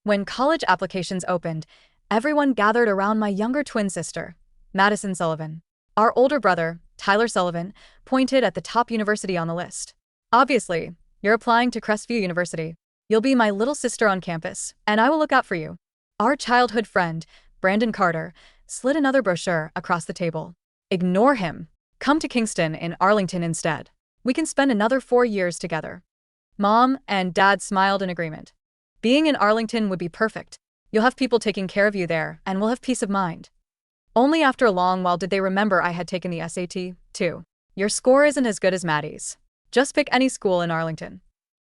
When college applications opened, everyone gathered around my younger twin sister, Maddison Sullivan. Our older brother, Tyler Sullivan, pointed at the top university on the list. Obviously, you're applying to Crestview University. You'll be my little sister on campus, and I will look out for you. Our childhood friend, Brandon Carter, slid another brochure across the table. Ignore him. Come to Kingston in Arlington instead. We can spend another 4 years together. Mom and Dad smiled in agreement. Being in Arlington would be perfect. You'll have people taking care of you there, and we'll have peace of mind. Only after a long while did they remember I had taken the SAT, too. Your score isn't as good as Maddie's. Just pick any school in Arlington.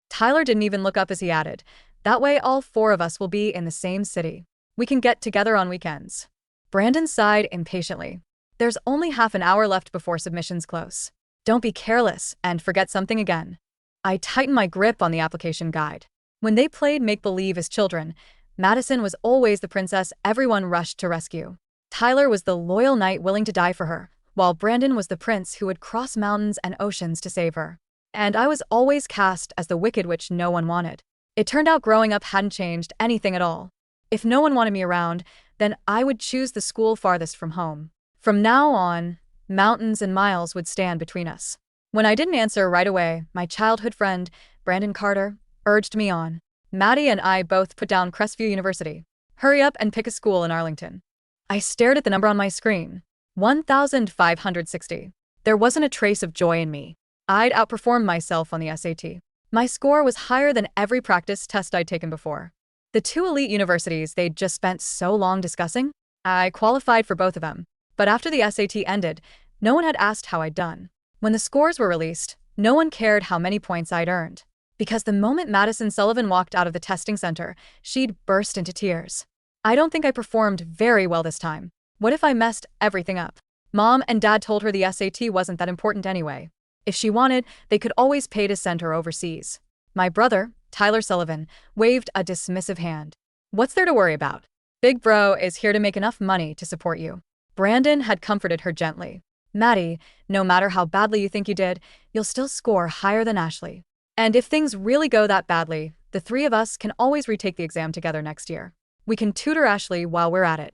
Tyler didn't even look up as he added, that way all 4 of us will be in the same city. We can get together on weekends. Brandon sighed impatiently. There's only half an hour left before submissions close. Don't be careless and forget something again. I tightened my grip on the application guide. When they played make-believe as children, Maddison was always the princess everyone rushed to rescue. Tyler was the loyal knight willing to die for her, while Brandon was the prince who would cross mountains and oceans to save her. And I was always cast as the wicked witch no one wanted. It turned out growing up hadn't changed anything at all. If no one wanted me around, then I would choose the school farthest from home. From now on, mountains and miles would stand between us. When I didn't answer right away, my childhood friend, Brandon Carter, urged me on. Maddie and I both put down Crestview University. Hurry up and pick a school in Arlington. I stared at the number on my screen. 1,560. There wasn't a trace of joy in me. I'd outperformed myself on the SAT. My score was higher than every practice test I'd taken before. The 2 elite universities they'd just spent so long discussing, I qualified for both of them. But after the SAT ended, no one had asked how I'd done. When the scores were released, no one cared how many points I'd earned. Because the moment Maddison Sullivan walked out of the testing center, she'd burst into tears. I don't think I performed very well this time. What if I messed everything up? Mom and Dad told her the SAT wasn't that important anyway. If she wanted, they could always pay to send her overseas. My brother, Tyler Sullivan, waved a dismissive hand. What's there to worry about? Big Bro is here to make enough money to support you. Brandon had comforted her gently. Maddie, no matter how badly you think you did, you'll still score higher than Ashley. And if things really go that badly, the 3 of us can always retake the exam together next year. We can tutor Ashley while we're at it.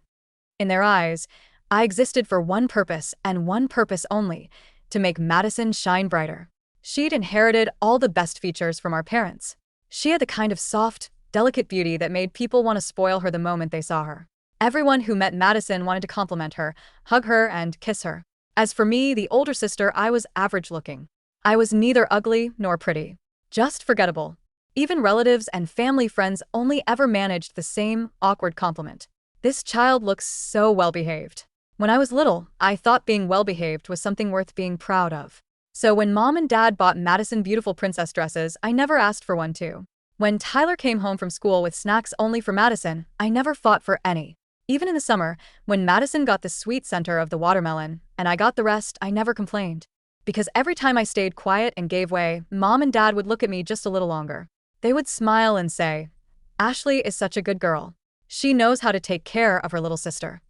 In their eyes, I existed for one purpose and one purpose only, to make Maddison shine brighter. She'd inherited all the best features from our parents. She had the kind of soft, delicate beauty that made people want to spoil her the moment they saw her. Everyone who met Maddison wanted to compliment her, hug her, and kiss her. As for me, the older sister, I was average looking. I was neither ugly nor pretty. Just forgettable. Even relatives and family friends only ever managed the same awkward compliment. This child looks so well-behaved. When I was little, I thought being well-behaved was something worth being proud of. So when Mom and Dad bought Maddison beautiful princess dresses, I never asked for one too. When Tyler came home from school with snacks only for Maddison, I never fought for any. Even in the summer, when Maddison got the sweet center of the watermelon, and I got the rest, I never complained. Because every time I stayed quiet and gave way, Mom and Dad would look at me just a little longer. They would smile and say, Ashley is such a good girl. She knows how to take care of her little sister.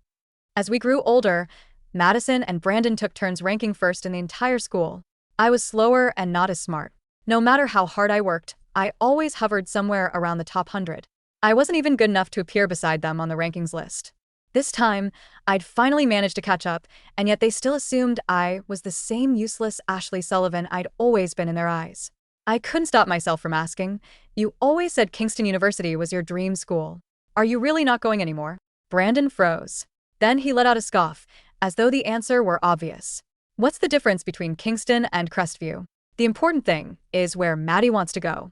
As we grew older, Maddison and Brandon took turns ranking first in the entire school. I was slower and not as smart. No matter how hard I worked, I always hovered somewhere around the top 100. I wasn't even good enough to appear beside them on the rankings list. This time, I'd finally managed to catch up, and yet they still assumed I was the same useless Ashley Sullivan I'd always been in their eyes. I couldn't stop myself from asking, you always said Kingston University was your dream school. Are you really not going anymore? Brandon froze. Then he let out a scoff, as though the answer were obvious. What's the difference between Kingston and Crestview? The important thing is where Maddie wants to go.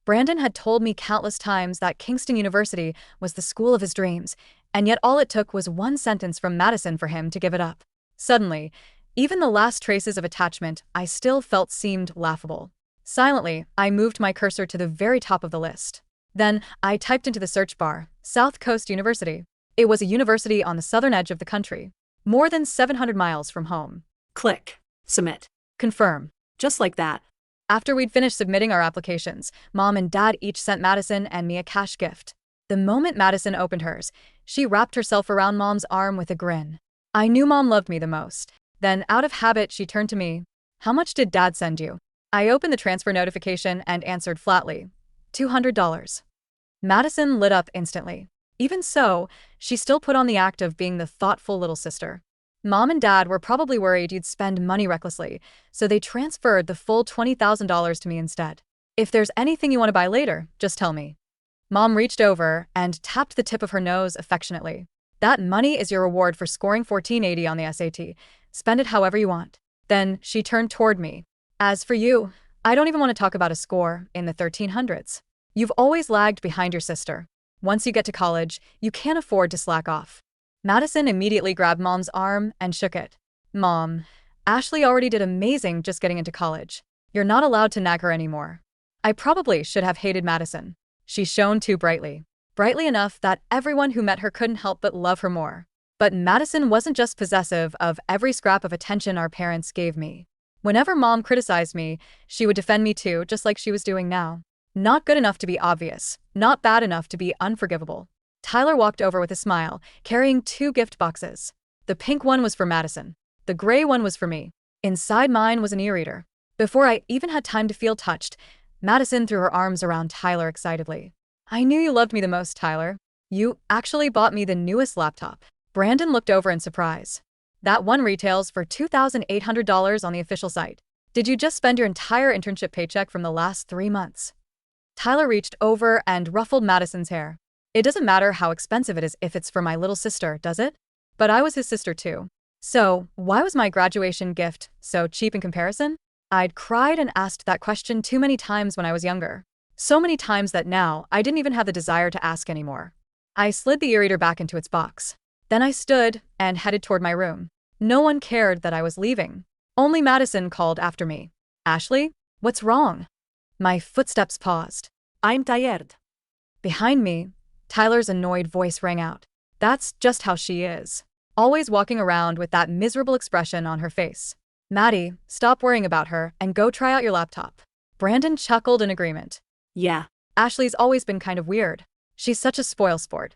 Brandon had told me countless times that Kingston University was the school of his dreams, and yet all it took was one sentence from Maddison for him to give it up. Suddenly, even the last traces of attachment I still felt seemed laughable. Silently, I moved my cursor to the very top of the list. Then, I typed into the search bar, South Coast University. It was a university on the southern edge of the country, more than 700 miles from home. Click. Submit. Confirm. Just like that. After we'd finished submitting our applications, Mom and Dad each sent Maddison and me a cash gift. The moment Maddison opened hers, she wrapped herself around Mom's arm with a grin. I knew Mom loved me the most. Then, out of habit, she turned to me. How much did Dad send you? I opened the transfer notification and answered flatly, $200. Maddison lit up instantly. Even so, she still put on the act of being the thoughtful little sister. Mom and Dad were probably worried you'd spend money recklessly, so they transferred the full $20,000 to me instead. If there's anything you want to buy later, just tell me. Mom reached over and tapped the tip of her nose affectionately. That money is your reward for scoring 1480 on the SAT. Spend it however you want. Then she turned toward me. As for you, I don't even want to talk about a score in the 1300s. You've always lagged behind your sister. Once you get to college, you can't afford to slack off. Maddison immediately grabbed Mom's arm and shook it. Mom, Ashley already did amazing just getting into college. You're not allowed to nag her anymore. I probably should have hated Maddison. She shone too brightly. Brightly enough that everyone who met her couldn't help but love her more. But Maddison wasn't just possessive of every scrap of attention our parents gave me. Whenever Mom criticized me, she would defend me too, just like she was doing now. Not good enough to be obvious, not bad enough to be unforgivable. Tyler walked over with a smile, carrying 2 gift boxes. The pink one was for Maddison. The gray one was for me. Inside mine was an e-reader. Before I even had time to feel touched, Maddison threw her arms around Tyler excitedly. I knew you loved me the most, Tyler. You actually bought me the newest laptop. Brandon looked over in surprise. That one retails for $2,800 on the official site. Did you just spend your entire internship paycheck from the last 3 months? Tyler reached over and ruffled Maddison's hair. It doesn't matter how expensive it is if it's for my little sister, does it? But I was his sister too. So, why was my graduation gift so cheap in comparison? I'd cried and asked that question too many times when I was younger. So many times that now I didn't even have the desire to ask anymore. I slid the e-reader back into its box. Then I stood and headed toward my room. No one cared that I was leaving. Only Maddison called after me. Ashley, what's wrong? My footsteps paused. I'm tired. Behind me, Tyler's annoyed voice rang out. That's just how she is. Always walking around with that miserable expression on her face. Maddie, stop worrying about her and go try out your laptop. Brandon chuckled in agreement. Yeah. Ashley's always been kind of weird. She's such a spoilsport.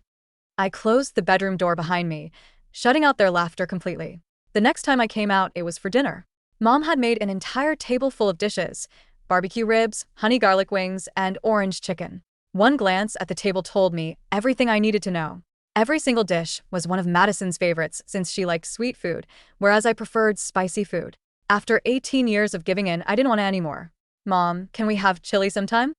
I closed the bedroom door behind me, shutting out their laughter completely. The next time I came out, it was for dinner. Mom had made an entire table full of dishes: barbecue ribs, honey garlic wings, and orange chicken. One glance at the table told me everything I needed to know. Every single dish was one of Maddison's favorites since she liked sweet food, whereas I preferred spicy food. After 18 years of giving in, I didn't want any more. Mom, can we have chili sometime?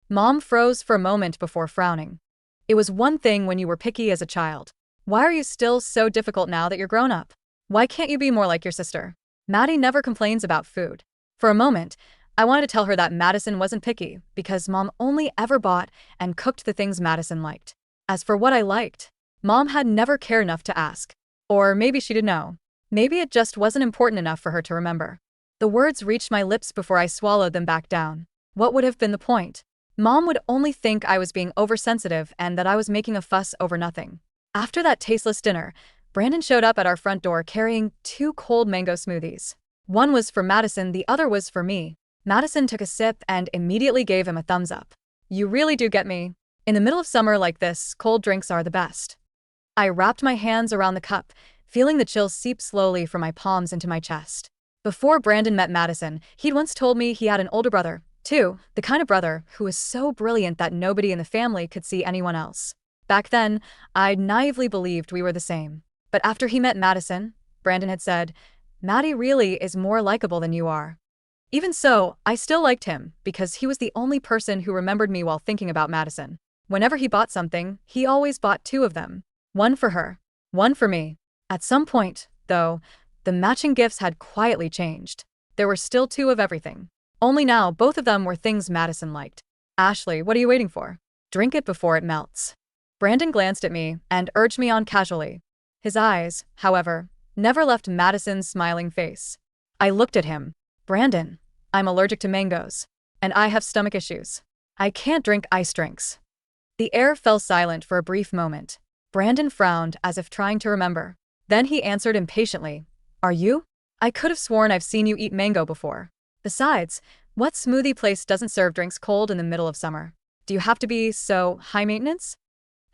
Mom froze for a moment before frowning. It was one thing when you were picky as a child. Why are you still so difficult now that you're grown up? Why can't you be more like your sister? Maddie never complains about food. For a moment, I wanted to tell her that Maddison wasn't picky because Mom only ever bought and cooked the things Maddison liked. As for what I liked, Mom had never cared enough to ask. Or maybe she didn't know. Maybe it just wasn't important enough for her to remember. The words reached my lips before I swallowed them back down. What would have been the point? Mom would only think I was being oversensitive and that I was making a fuss over nothing. After that tasteless dinner, Brandon showed up at our front door carrying 2 cold mango smoothies. One was for Maddison, the other was for me. Maddison took a sip and immediately gave him a thumbs up. You really do get me. In the middle of summer like this, cold drinks are the best. I wrapped my hands around the cup, feeling the chill seep slowly from my palms into my chest. Before Brandon met Maddison, he'd once told me he had an older brother, too, the kind of brother who was so brilliant that nobody in the family could see anyone else. Back then, I'd naively believed we were the same. But after he met Maddison, Brandon had said, Maddie really is more likable than you are. Even so, I still liked him because he was the only person who remembered me while thinking about Maddison. Whenever he bought something, he always bought 2 of them. One for her, one for me. At some point, though, the matching gifts had quietly changed. There were still 2 of everything. Only now, both of them were things Maddison liked. Ashley, what are you waiting for? Drink it before it melts. Brandon glanced at me and urged me on casually. His eyes, however, never left Maddison's smiling face. I looked at him. Brandon, I'm allergic to mangoes. And I have stomach issues. I can't drink ice drinks. The air fell silent for a brief moment. Brandon frowned as if trying to remember. Then he answered impatiently. Are you? I could have sworn I've seen you eat mango before. Besides, what smoothie place doesn't serve drinks cold in the middle of summer? Do you have to be so high maintenance?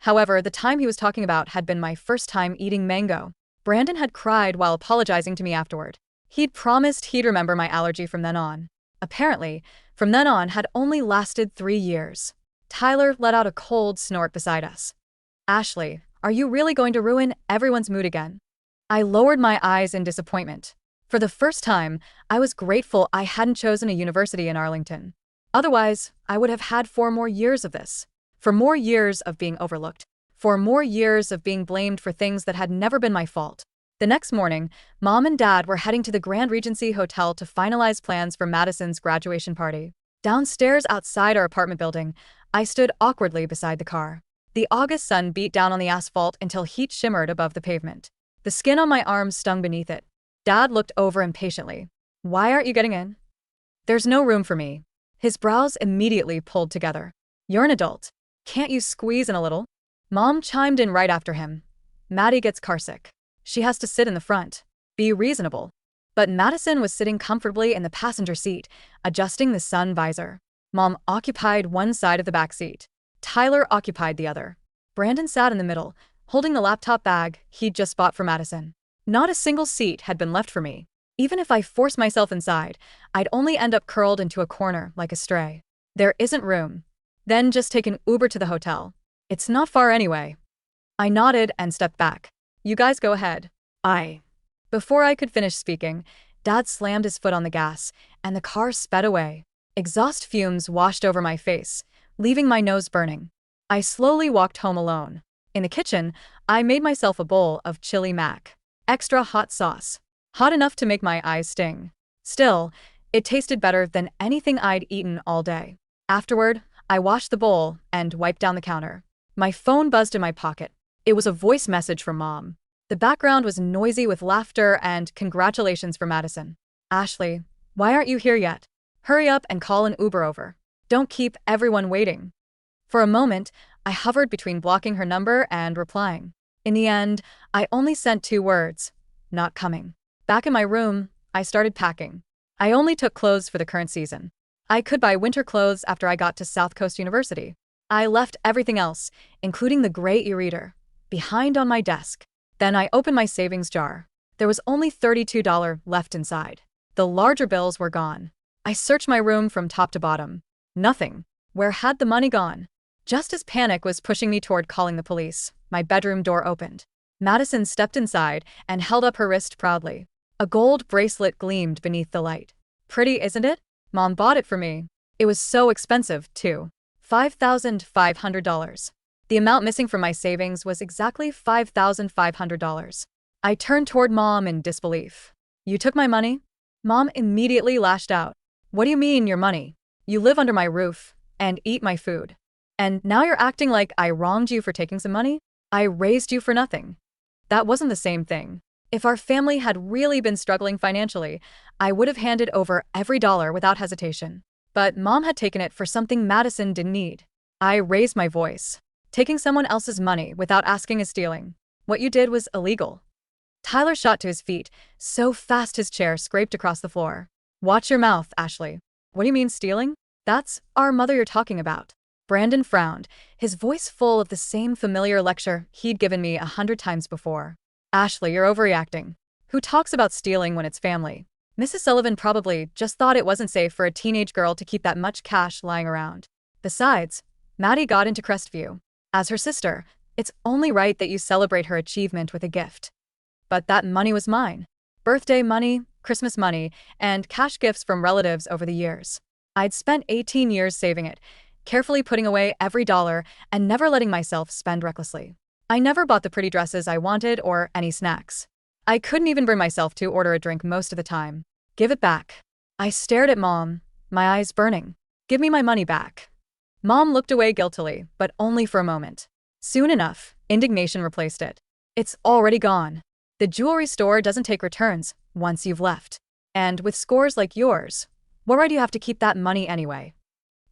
However, the time he was talking about had been my first time eating mango. Brandon had cried while apologizing to me afterward. He'd promised he'd remember my allergy from then on. Apparently, from then on had only lasted 3 years. Tyler let out a cold snort beside us. Ashley, are you really going to ruin everyone's mood again? I lowered my eyes in disappointment. For the first time, I was grateful I hadn't chosen a university in Arlington. Otherwise, I would have had 4 more years of this. 4 more years of being overlooked. 4 more years of being blamed for things that had never been my fault. The next morning, Mom and Dad were heading to the Grand Regency Hotel to finalize plans for Madison's graduation party. Downstairs outside our apartment building, I stood awkwardly beside the car. The August sun beat down on the asphalt until heat shimmered above the pavement. The skin on my arms stung beneath it. Dad looked over impatiently. Why aren't you getting in? There's no room for me. His brows immediately pulled together. You're an adult. Can't you squeeze in a little? Mom chimed in right after him. Maddie gets carsick. She has to sit in the front. Be reasonable. But Maddison was sitting comfortably in the passenger seat, adjusting the sun visor. Mom occupied one side of the back seat. Tyler occupied the other. Brandon sat in the middle, holding the laptop bag he'd just bought for Maddison. Not a single seat had been left for me. Even if I forced myself inside, I'd only end up curled into a corner like a stray. There isn't room. Then just take an Uber to the hotel. It's not far anyway. I nodded and stepped back. You guys go ahead. Before I could finish speaking, Dad slammed his foot on the gas, and the car sped away. Exhaust fumes washed over my face, leaving my nose burning. I slowly walked home alone. In the kitchen, I made myself a bowl of chili mac. Extra hot sauce. Hot enough to make my eyes sting. Still, it tasted better than anything I'd eaten all day. Afterward, I washed the bowl and wiped down the counter. My phone buzzed in my pocket. It was a voice message from Mom. The background was noisy with laughter and congratulations for Maddison. Ashley, why aren't you here yet? Hurry up and call an Uber over. Don't keep everyone waiting. For a moment, I hovered between blocking her number and replying. In the end, I only sent 2 words. Not coming. Back in my room, I started packing. I only took clothes for the current season. I could buy winter clothes after I got to South Coast University. I left everything else, including the gray e-reader, behind on my desk. Then I opened my savings jar. There was only $32 left inside. The larger bills were gone. I searched my room from top to bottom. Nothing. Where had the money gone? Just as panic was pushing me toward calling the police, my bedroom door opened. Maddison stepped inside and held up her wrist proudly. A gold bracelet gleamed beneath the light. Pretty, isn't it? Mom bought it for me. It was so expensive, too. $5,500. The amount missing from my savings was exactly $5,500. I turned toward Mom in disbelief. You took my money? Mom immediately lashed out. What do you mean, your money? You live under my roof and eat my food. And now you're acting like I wronged you for taking some money? I raised you for nothing. That wasn't the same thing. If our family had really been struggling financially, I would have handed over every dollar without hesitation. But Mom had taken it for something Maddison didn't need. I raised my voice. Taking someone else's money without asking is stealing. What you did was illegal. Tyler shot to his feet, so fast his chair scraped across the floor. Watch your mouth, Ashley. What do you mean stealing? That's our mother you're talking about. Brandon frowned, his voice full of the same familiar lecture he'd given me 100 times before. Ashley, you're overreacting. Who talks about stealing when it's family? Mrs. Sullivan probably just thought it wasn't safe for a teenage girl to keep that much cash lying around. Besides, Maddie got into Crestview. As her sister, it's only right that you celebrate her achievement with a gift. But that money was mine. Birthday money, Christmas money, and cash gifts from relatives over the years. I'd spent 18 years saving it, carefully putting away every dollar and never letting myself spend recklessly. I never bought the pretty dresses I wanted or any snacks. I couldn't even bring myself to order a drink most of the time. Give it back. I stared at Mom, my eyes burning. Give me my money back. Mom looked away guiltily, but only for a moment. Soon enough, indignation replaced it. It's already gone. The jewelry store doesn't take returns once you've left. And with scores like yours, what right do you have to keep that money anyway?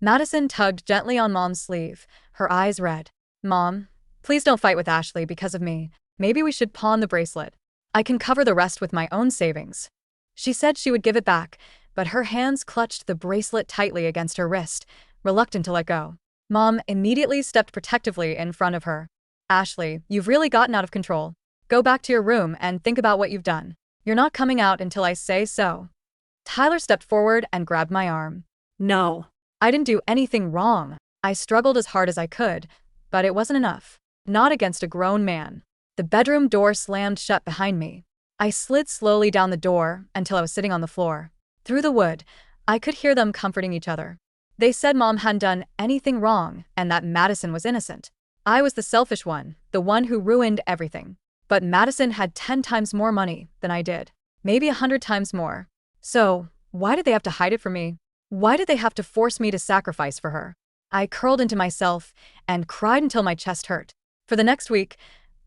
Maddison tugged gently on Mom's sleeve, her eyes red. Mom, please don't fight with Ashley because of me. Maybe we should pawn the bracelet. I can cover the rest with my own savings. She said she would give it back, but her hands clutched the bracelet tightly against her wrist, reluctant to let go. Mom immediately stepped protectively in front of her. Ashley, you've really gotten out of control. Go back to your room and think about what you've done. You're not coming out until I say so. Tyler stepped forward and grabbed my arm. No. I didn't do anything wrong. I struggled as hard as I could, but it wasn't enough. Not against a grown man. The bedroom door slammed shut behind me. I slid slowly down the door until I was sitting on the floor. Through the wood, I could hear them comforting each other. They said Mom hadn't done anything wrong and that Maddison was innocent. I was the selfish one, the one who ruined everything. But Maddison had 10 times more money than I did. Maybe 100 times more. So, why did they have to hide it from me? Why did they have to force me to sacrifice for her? I curled into myself and cried until my chest hurt. For the next week,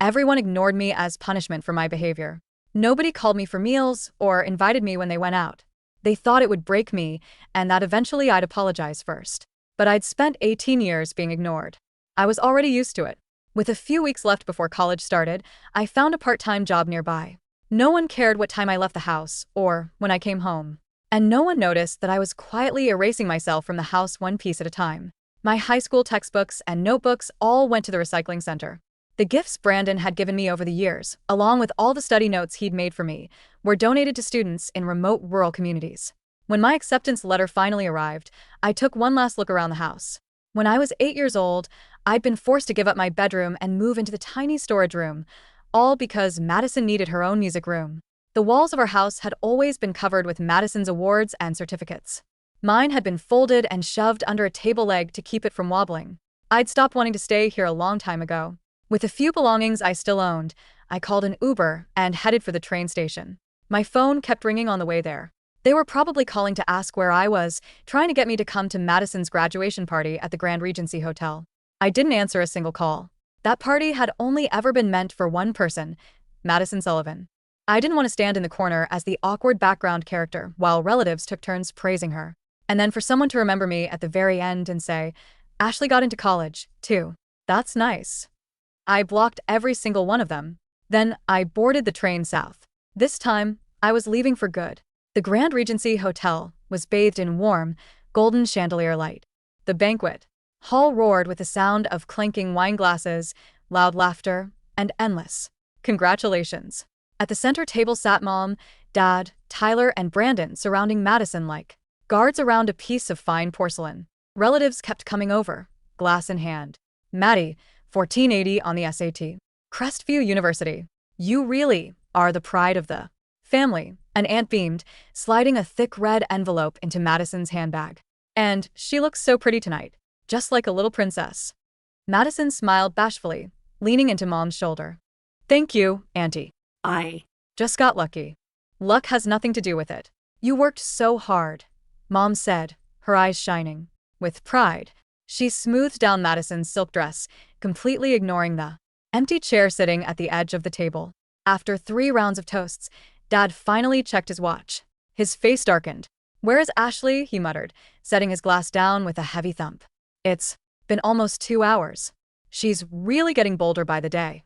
everyone ignored me as punishment for my behavior. Nobody called me for meals or invited me when they went out. They thought it would break me and that eventually I'd apologize first. But I'd spent 18 years being ignored. I was already used to it. With a few weeks left before college started, I found a part-time job nearby. No one cared what time I left the house or when I came home. And no one noticed that I was quietly erasing myself from the house one piece at a time. My high school textbooks and notebooks all went to the recycling center. The gifts Brandon had given me over the years, along with all the study notes he'd made for me, were donated to students in remote rural communities. When my acceptance letter finally arrived, I took one last look around the house. When I was 8 years old, I'd been forced to give up my bedroom and move into the tiny storage room, all because Maddison needed her own music room. The walls of our house had always been covered with Maddison's awards and certificates. Mine had been folded and shoved under a table leg to keep it from wobbling. I'd stopped wanting to stay here a long time ago. With the few belongings I still owned, I called an Uber and headed for the train station. My phone kept ringing on the way there. They were probably calling to ask where I was, trying to get me to come to Maddison's graduation party at the Grand Regency Hotel. I didn't answer a single call. That party had only ever been meant for one person, Maddison Sullivan. I didn't want to stand in the corner as the awkward background character while relatives took turns praising her. And then for someone to remember me at the very end and say, "Ashley got into college, too. That's nice." I blocked every single one of them. Then I boarded the train south. This time, I was leaving for good. The Grand Regency Hotel was bathed in warm, golden chandelier light. The banquet hall roared with the sound of clinking wine glasses, loud laughter, and endless congratulations. At the center table sat Mom, Dad, Tyler, and Brandon surrounding Maddison like guards around a piece of fine porcelain. Relatives kept coming over, glass in hand. Maddie, 1480 on the SAT. Crestview University. You really are the pride of the family, an aunt beamed, sliding a thick red envelope into Maddison's handbag. And she looks so pretty tonight, just like a little princess. Maddison smiled bashfully, leaning into Mom's shoulder. Thank you, Auntie. I Just got lucky. Luck has nothing to do with it. You worked so hard, Mom said, her eyes shining. With pride, she smoothed down Maddison's silk dress, completely ignoring the empty chair sitting at the edge of the table. After 3 rounds of toasts, Dad finally checked his watch. His face darkened. "Where is Ashley?" he muttered, setting his glass down with a heavy thump. "It's been almost 2 hours. She's really getting bolder by the day."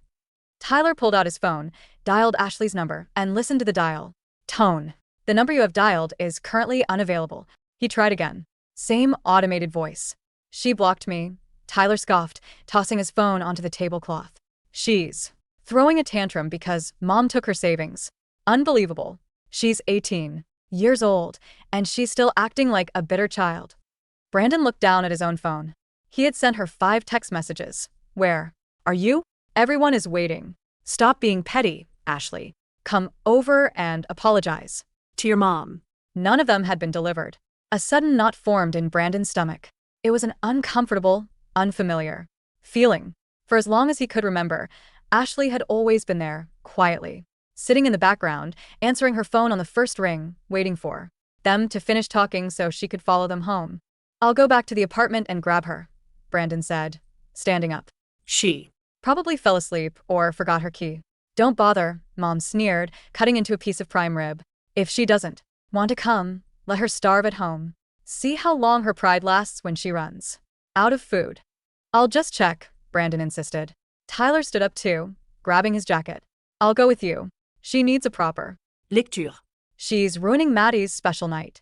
Tyler pulled out his phone, dialed Ashley's number, and listened to the dial tone. "The number you have dialed is currently unavailable." He tried again. Same automated voice. "She blocked me," Tyler scoffed, tossing his phone onto the tablecloth. "She's throwing a tantrum because Mom took her savings. Unbelievable. She's 18 years old, and she's still acting like a bitter child." Brandon looked down at his own phone. He had sent her 5 text messages. "Where are you? Everyone is waiting. Stop being petty, Ashley. Come over and apologize." to your mom. None of them had been delivered. A sudden knot formed in Brandon's stomach. It was an uncomfortable, unfamiliar feeling. For as long as he could remember, Ashley had always been there, quietly, sitting in the background, answering her phone on the first ring, waiting for them to finish talking so she could follow them home. "I'll go back to the apartment and grab her," Brandon said, standing up. She "Probably fell asleep or forgot her key." "Don't bother," Mom sneered, cutting into a piece of prime rib. "If she doesn't want to come, let her starve at home. See how long her pride lasts when she runs out of food." "I'll just check," Brandon insisted. Tyler stood up too, grabbing his jacket. "I'll go with you. She needs a proper lecture. She's ruining Maddie's special night."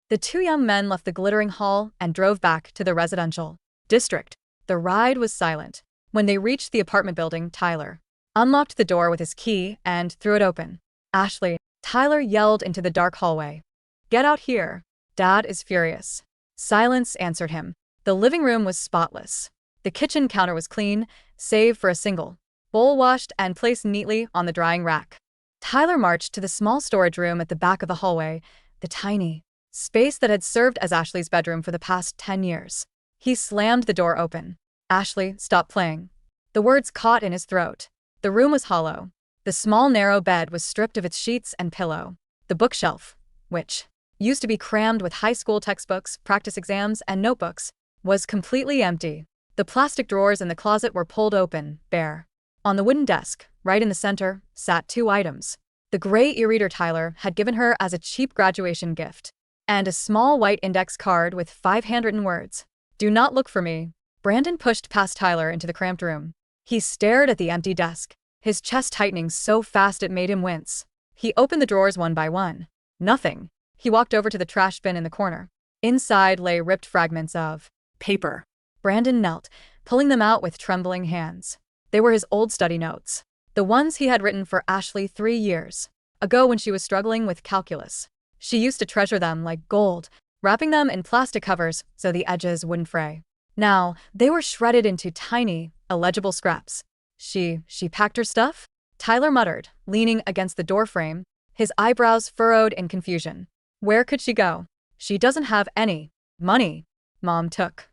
The 2 young men left the glittering hall and drove back to the residential district. The ride was silent. When they reached the apartment building, Tyler unlocked the door with his key and threw it open. "Ashley," Tyler yelled into the dark hallway. "Get out here. Dad is furious." Silence answered him. The living room was spotless. The kitchen counter was clean, save for a single bowl washed and placed neatly on the drying rack. Tyler marched to the small storage room at the back of the hallway, the tiny space that had served as Ashley's bedroom for the past 10 years. He slammed the door open. "Ashley, stop playing." The words caught in his throat. The room was hollow. The small narrow bed was stripped of its sheets and pillow. The bookshelf, which used to be crammed with high school textbooks, practice exams, and notebooks, was completely empty. The plastic drawers in the closet were pulled open, bare. On the wooden desk, right in the center, sat 2 items. The gray e-reader Tyler had given her as a cheap graduation gift, and a small white index card with 5 handwritten words. "Do not look for me." Brandon pushed past Tyler into the cramped room. He stared at the empty desk, his chest tightening so fast it made him wince. He opened the drawers one by one. Nothing. He walked over to the trash bin in the corner. Inside lay ripped fragments of Paper. Brandon knelt, pulling them out with trembling hands. They were his old study notes, the ones he had written for Ashley 3 years ago when she was struggling with calculus. She used to treasure them like gold, wrapping them in plastic covers so the edges wouldn't fray. Now, they were shredded into tiny, illegible scraps. She packed her stuff? Tyler muttered, leaning against the doorframe, his eyebrows furrowed in confusion. Where could she go? She doesn't have any money. Mom took.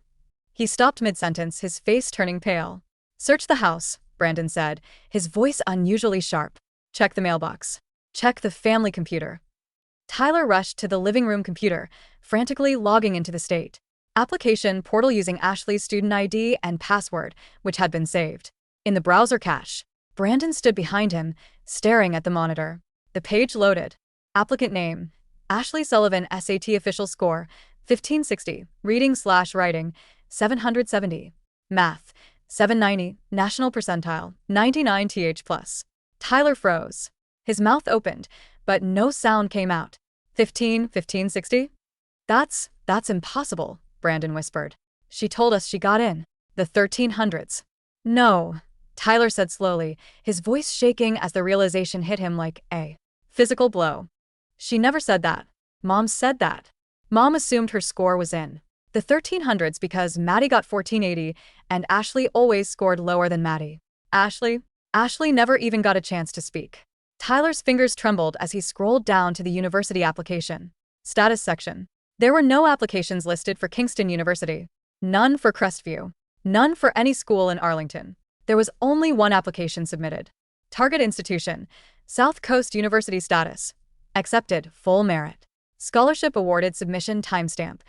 He stopped mid-sentence, his face turning pale. Search the house, Brandon said, his voice unusually sharp. Check the mailbox. Check the family computer. Tyler rushed to the living room computer, frantically logging into the state application portal using Ashley's student ID and password, which had been saved. In the browser cache, Brandon stood behind him, staring at the monitor. The page loaded. Applicant name: Ashley Sullivan, SAT official score, 1560, reading/writing, 770, math, 790, national percentile, 99 th+. Tyler froze. His mouth opened, but no sound came out. 1560? That's impossible, Brandon whispered. She told us she got in. The 1300s. No, Tyler said slowly, his voice shaking as the realization hit him like a physical blow. She never said that. Mom said that. Mom assumed her score was in the 1300s because Maddie got 1480 and Ashley always scored lower than Maddie. Ashley never even got a chance to speak. Tyler's fingers trembled as he scrolled down to the university application status section. There were no applications listed for Kingston University, none for Crestview, none for any school in Arlington. There was only one application submitted. Target institution: South Coast University status. Accepted, full merit. Scholarship awarded, submission timestamp: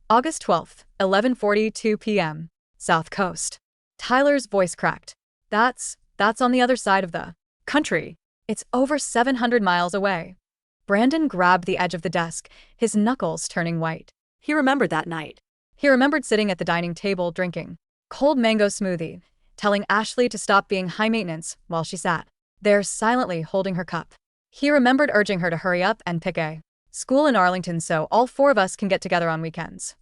August 12th, 11:42 p.m. South Coast. Tyler's voice cracked. That's on the other side of the country. It's over 700 miles away. Brandon grabbed the edge of the desk, his knuckles turning white. He remembered that night. He remembered sitting at the dining table drinking cold mango smoothie, telling Ashley to stop being high maintenance while she sat there silently holding her cup. He remembered urging her to hurry up and pick a school in Arlington so all 4 of us can get together on weekends.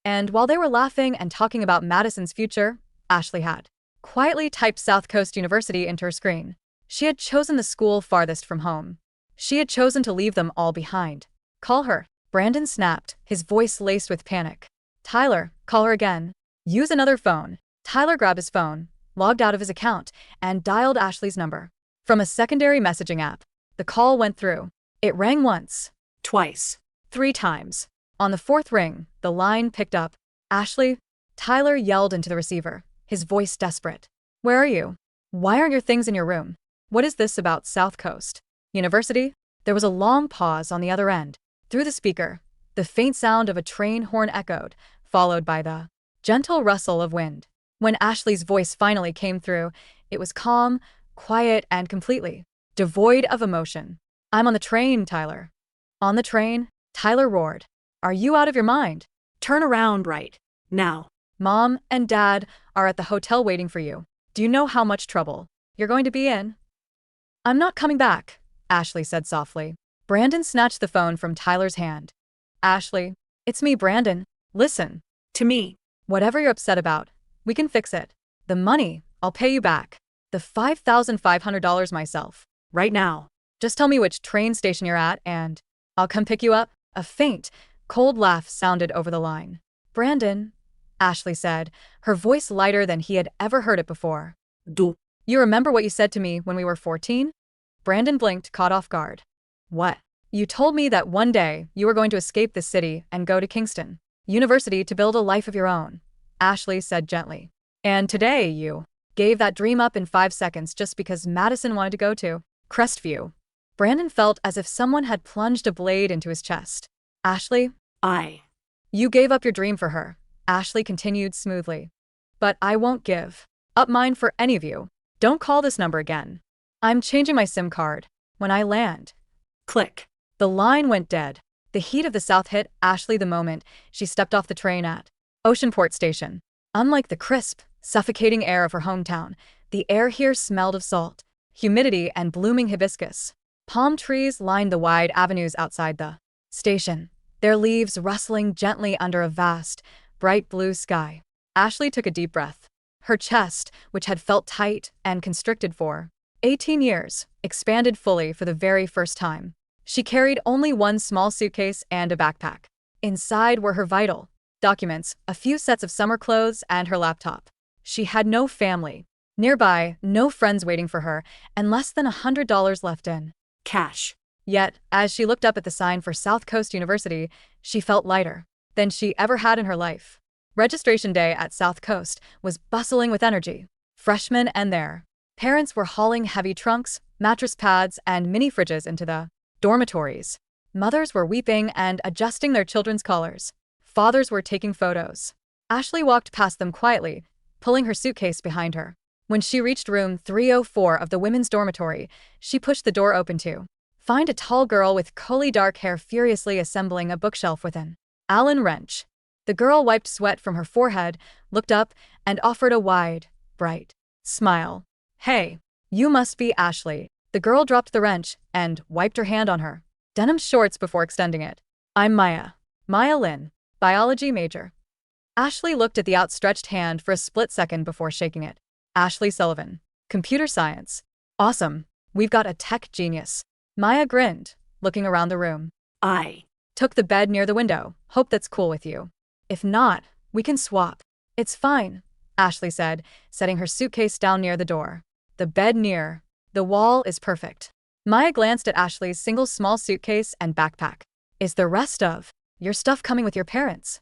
And while they were laughing and talking about Maddison's future, Ashley had quietly typed South Coast University into her screen. She had chosen the school farthest from home. She had chosen to leave them all behind. Call her. Brandon snapped, his voice laced with panic. Tyler, call her again. Use another phone. Tyler grabbed his phone, logged out of his account, and dialed Ashley's number. From a secondary messaging app, the call went through. It rang once. Twice. 3 times. On the 4th ring, the line picked up. Ashley? Tyler yelled into the receiver, his voice desperate. Where are you? Why aren't your things in your room? What is this about South Coast University? There was a long pause on the other end. Through the speaker, the faint sound of a train horn echoed, followed by the gentle rustle of wind. When Ashley's voice finally came through, it was calm, quiet, and completely devoid of emotion. I'm on the train, Tyler. On the train? Tyler roared. Are you out of your mind? Turn around right now. Mom and Dad are at the hotel waiting for you. Do you know how much trouble you're going to be in? I'm not coming back, Ashley said softly. Brandon snatched the phone from Tyler's hand. Ashley, it's me, Brandon. Listen. To me. Whatever you're upset about, we can fix it. The money, I'll pay you back. The $5,500 myself. Right now. Just tell me which train station you're at and I'll come pick you up. A faint, cold laugh sounded over the line. Brandon, Ashley said, her voice lighter than he had ever heard it before. Do. You remember what you said to me when we were 14? Brandon blinked, caught off guard. What? You told me that one day you were going to escape this city and go to Kingston University to build a life of your own, Ashley said gently. And today you gave that dream up in 5 seconds just because Maddison wanted to go to Crestview. Brandon felt as if someone had plunged a blade into his chest. Ashley? You gave up your dream for her, Ashley continued smoothly. But I won't give up mine for any of you. Don't call this number again. I'm changing my SIM card when I land. Click. The line went dead. The heat of the South hit Ashley the moment she stepped off the train at Oceanport Station. Unlike the crisp, suffocating air of her hometown, the air here smelled of salt, humidity, and blooming hibiscus. Palm trees lined the wide avenues outside the station, their leaves rustling gently under a vast, bright blue sky. Ashley took a deep breath. Her chest, which had felt tight and constricted for 18 years, expanded fully for the very first time. She carried only one small suitcase and a backpack. Inside were her vital documents, a few sets of summer clothes, and her laptop. She had no family nearby, no friends waiting for her, and less than $100 left in cash. Yet, as she looked up at the sign for South Coast University, she felt lighter than she ever had in her life. Registration day at South Coast was bustling with energy. Freshmen and their parents were hauling heavy trunks, mattress pads, and mini fridges into the dormitories. Mothers were weeping and adjusting their children's collars. Fathers were taking photos. Ashley walked past them quietly, pulling her suitcase behind her. When she reached room 304 of the women's dormitory, she pushed the door open to find a tall girl with curly dark hair furiously assembling a bookshelf with an Allen wrench. The girl wiped sweat from her forehead, looked up, and offered a wide, bright smile. Hey, you must be Ashley. The girl dropped the wrench and wiped her hand on her denim shorts before extending it. I'm Maya. Maya Lynn, biology major. Ashley looked at the outstretched hand for a split second before shaking it. Ashley Sullivan, computer science. Awesome. We've got a tech genius. Maya grinned, looking around the room. I took the bed near the window. Hope that's cool with you. If not, we can swap. It's fine, Ashley said, setting her suitcase down near the door. The bed near the wall is perfect. Maya glanced at Ashley's single small suitcase and backpack. Is the rest of your stuff coming with your parents?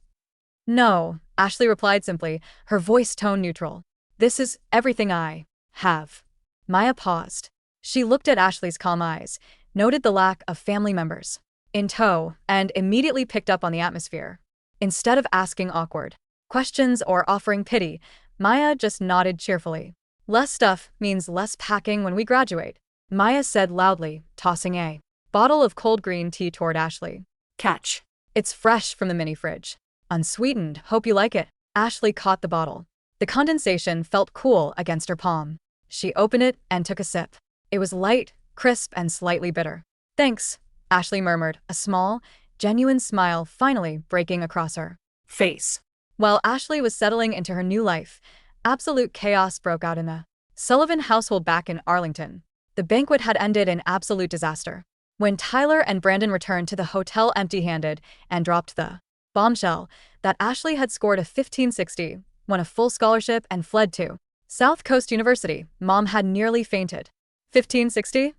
No, Ashley replied simply, her voice tone neutral. This is everything I have. Maya paused. She looked at Ashley's calm eyes, noted the lack of family members in tow, and immediately picked up on the atmosphere. Instead of asking awkward questions or offering pity, Maya just nodded cheerfully. Less stuff means less packing when we graduate, Maya said loudly, tossing a bottle of cold green tea toward Ashley. Catch. It's fresh from the mini fridge. Unsweetened, hope you like it. Ashley caught the bottle. The condensation felt cool against her palm. She opened it and took a sip. It was light, crisp, and slightly bitter. Thanks, Ashley murmured, a small, genuine smile finally breaking across her face. While Ashley was settling into her new life, absolute chaos broke out in the Sullivan household back in Arlington. The banquet had ended in absolute disaster. When Tyler and Brandon returned to the hotel empty-handed and dropped the bombshell that Ashley had scored a 1560, won a full scholarship, and fled to South Coast University, Mom had nearly fainted. 1560?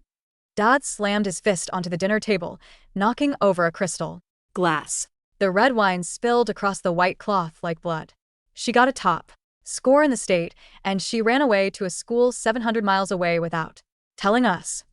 Dad slammed his fist onto the dinner table, knocking over a crystal glass. The red wine spilled across the white cloth like blood. She got a top score in the state, and she ran away to a school 700 miles away without telling us.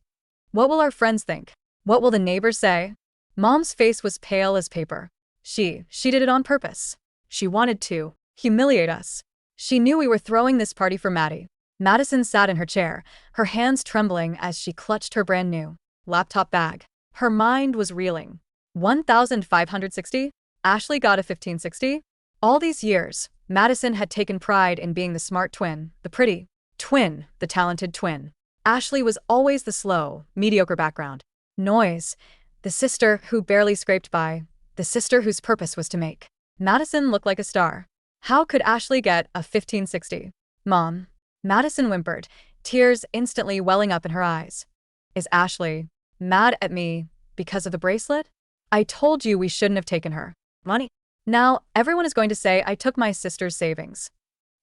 What will our friends think? What will the neighbors say? Mom's face was pale as paper. She did it on purpose. She wanted to humiliate us. She knew we were throwing this party for Maddie. Maddison sat in her chair, her hands trembling as she clutched her brand new laptop bag. Her mind was reeling. 1,560? Ashley got a 1560? All these years, Maddison had taken pride in being the smart twin, the pretty twin, the talented twin. Ashley was always the slow, mediocre background noise, the sister who barely scraped by, the sister whose purpose was to make Maddison look like a star. How could Ashley get a 1560? Mom, Maddison whimpered, tears instantly welling up in her eyes. Is Ashley mad at me because of the bracelet? I told you we shouldn't have taken her money. Now, everyone is going to say I took my sister's savings.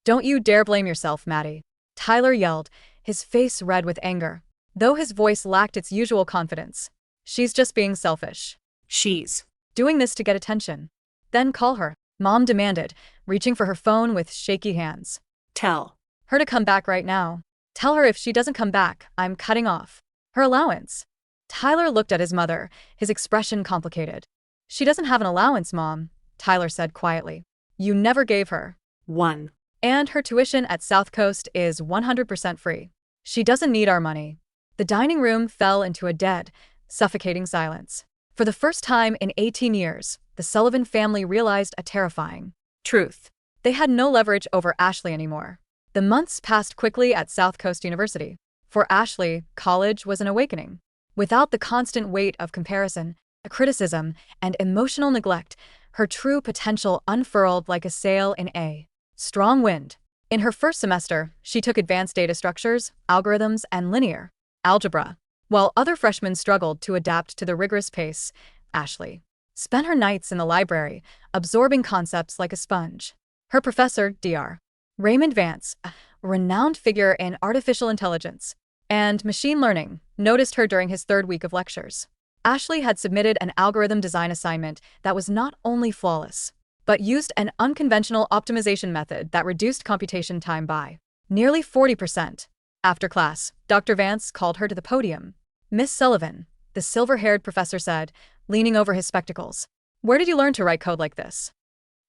Don't you dare blame yourself, Maddie. Tyler yelled, his face red with anger, though his voice lacked its usual confidence. She's just being selfish. She's Doing this to get attention. Then call her, Mom demanded, reaching for her phone with shaky hands. Tell Her to come back right now. Tell her if she doesn't come back, I'm cutting off her allowance. Tyler looked at his mother, his expression complicated. She doesn't have an allowance, Mom, Tyler said quietly. You never gave her. 1. And her tuition at South Coast is 100% free. She doesn't need our money. The dining room fell into a dead, suffocating silence. For the first time in 18 years, the Sullivan family realized a terrifying truth. They had no leverage over Ashley anymore. The months passed quickly at South Coast University. For Ashley, college was an awakening. Without the constant weight of comparison, criticism, and emotional neglect, her true potential unfurled like a sail in a strong wind. In her first semester, she took advanced data structures, algorithms, and linear algebra. While other freshmen struggled to adapt to the rigorous pace, Ashley spent her nights in the library, absorbing concepts like a sponge. Her professor, Dr. Raymond Vance, a renowned figure in artificial intelligence and machine learning, noticed her during his third week of lectures. Ashley had submitted an algorithm design assignment that was not only flawless, but used an unconventional optimization method that reduced computation time by nearly 40%. After class, Dr. Vance called her to the podium. Miss Sullivan, the silver-haired professor said, leaning over his spectacles. Where did you learn to write code like this?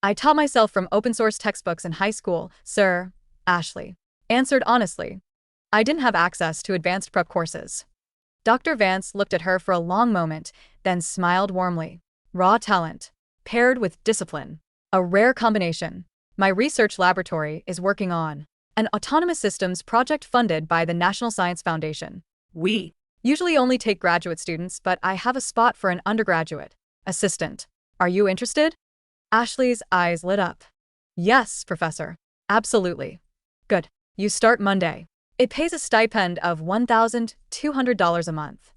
I taught myself from open-source textbooks in high school, sir, Ashley answered honestly. I didn't have access to advanced prep courses. Dr. Vance looked at her for a long moment, then smiled warmly. Raw talent, paired with discipline. A rare combination. My research laboratory is working on an autonomous systems project funded by the National Science Foundation. We Usually only take graduate students, but I have a spot for an undergraduate assistant. Are you interested? Ashley's eyes lit up. Yes, Professor. Absolutely. Good. You start Monday. It pays a stipend of $1,200 a month.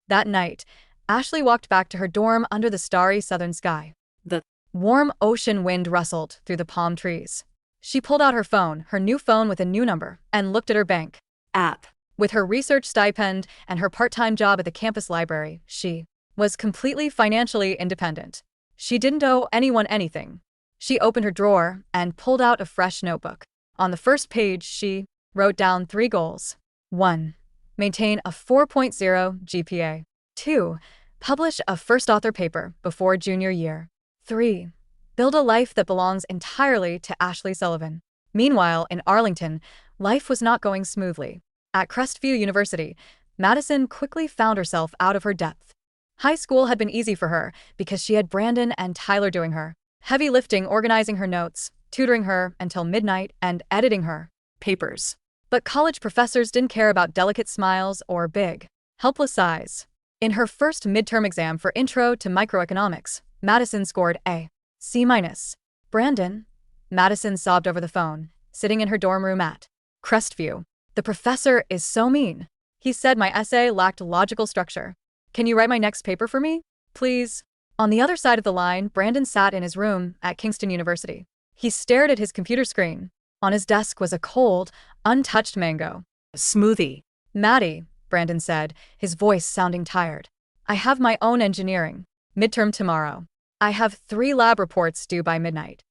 That night, Ashley walked back to her dorm under the starry southern sky. The warm ocean wind rustled through the palm trees. She pulled out her phone, her new phone with a new number, and looked at her bank app. With her research stipend and her part-time job at the campus library, she was completely financially independent. She didn't owe anyone anything. She opened her drawer and pulled out a fresh notebook. On the first page, she wrote down 3 goals. 1. Maintain a 4.0 GPA. 2. Publish a first author paper before junior year. 3. Build a life that belongs entirely to Ashley Sullivan. Meanwhile, in Arlington, life was not going smoothly. At Crestview University, Maddison quickly found herself out of her depth. High school had been easy for her because she had Brandon and Tyler doing her heavy lifting, organizing her notes, tutoring her until midnight, and editing her papers. But college professors didn't care about delicate smiles or big, helpless sighs. In her first midterm exam for Intro to Microeconomics, Maddison scored a C-. Brandon, Maddison sobbed over the phone, sitting in her dorm room at Crestview. The professor is so mean. He said my essay lacked logical structure. Can you write my next paper for me? Please. On the other side of the line, Brandon sat in his room at Kingston University. He stared at his computer screen. On his desk was a cold, untouched mango smoothie. Maddie, Brandon said, his voice sounding tired. I have my own engineering midterm tomorrow. I have 3 lab reports due by midnight.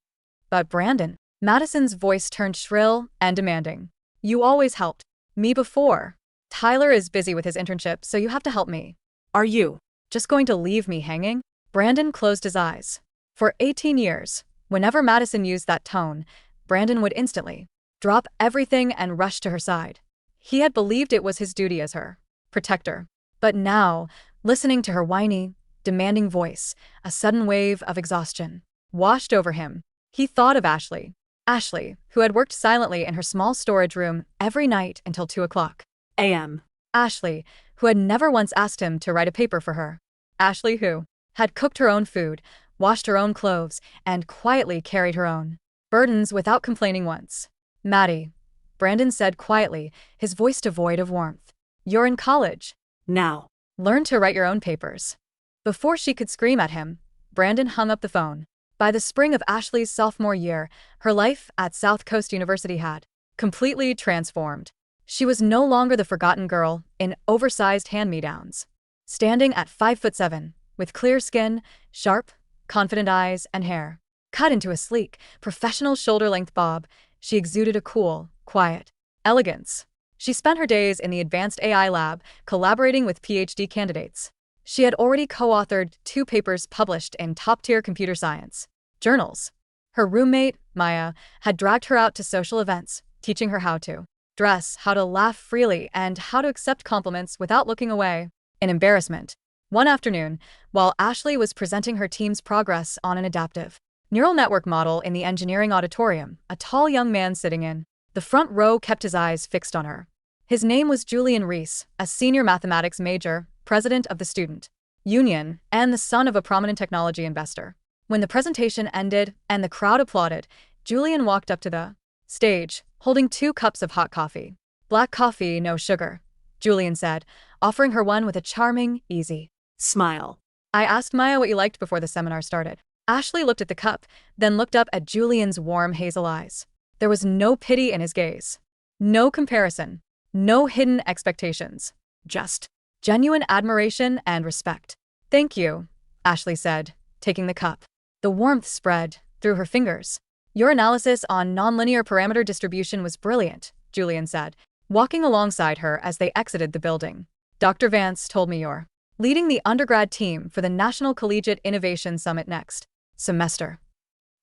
But Brandon, Maddison's voice turned shrill and demanding. You always helped me before. Tyler is busy with his internship, so you have to help me. Are you just going to leave me hanging? Brandon closed his eyes. For 18 years, whenever Maddison used that tone, Brandon would instantly drop everything and rush to her side. He had believed it was his duty as her protector. But now, listening to her whiny, demanding voice, a sudden wave of exhaustion washed over him. He thought of Ashley. Ashley, who had worked silently in her small storage room every night until 2 o'clock a.m. Ashley, who had never once asked him to write a paper for her. Ashley, who had cooked her own food, washed her own clothes, and quietly carried her own burdens without complaining once. Maddie, Brandon said quietly, his voice devoid of warmth. You're in college. Now. Learn to write your own papers. Before she could scream at him, Brandon hung up the phone. By the spring of Ashley's sophomore year, her life at South Coast University had completely transformed. She was no longer the forgotten girl in oversized hand-me-downs. Standing at 5'7", with clear skin, sharp, confident eyes, and hair cut into a sleek, professional shoulder-length bob, she exuded a cool, quiet elegance. She spent her days in the advanced AI lab, collaborating with PhD candidates. She had already co-authored 2 papers published in top-tier computer science journals. Her roommate, Maya, had dragged her out to social events, teaching her how to dress, how to laugh freely, and how to accept compliments without looking away in embarrassment. One afternoon, while Ashley was presenting her team's progress on an adaptive neural network model in the engineering auditorium, a tall young man sitting in the front row kept his eyes fixed on her. His name was Julian Reese, a senior mathematics major, president of the student union, and the son of a prominent technology investor. When the presentation ended and the crowd applauded, Julian walked up to the stage, holding 2 cups of hot coffee. "Black coffee, no sugar," Julian said, offering her one with a charming, easy Smile. "I asked Maya what you liked before the seminar started." Ashley looked at the cup, then looked up at Julian's warm hazel eyes. There was no pity in his gaze. No comparison. No hidden expectations. Just genuine admiration and respect. "Thank you," Ashley said, taking the cup. The warmth spread through her fingers. "Your analysis on nonlinear parameter distribution was brilliant," Julian said, walking alongside her as they exited the building. "Dr. Vance told me you're leading the undergrad team for the National Collegiate Innovation Summit next semester."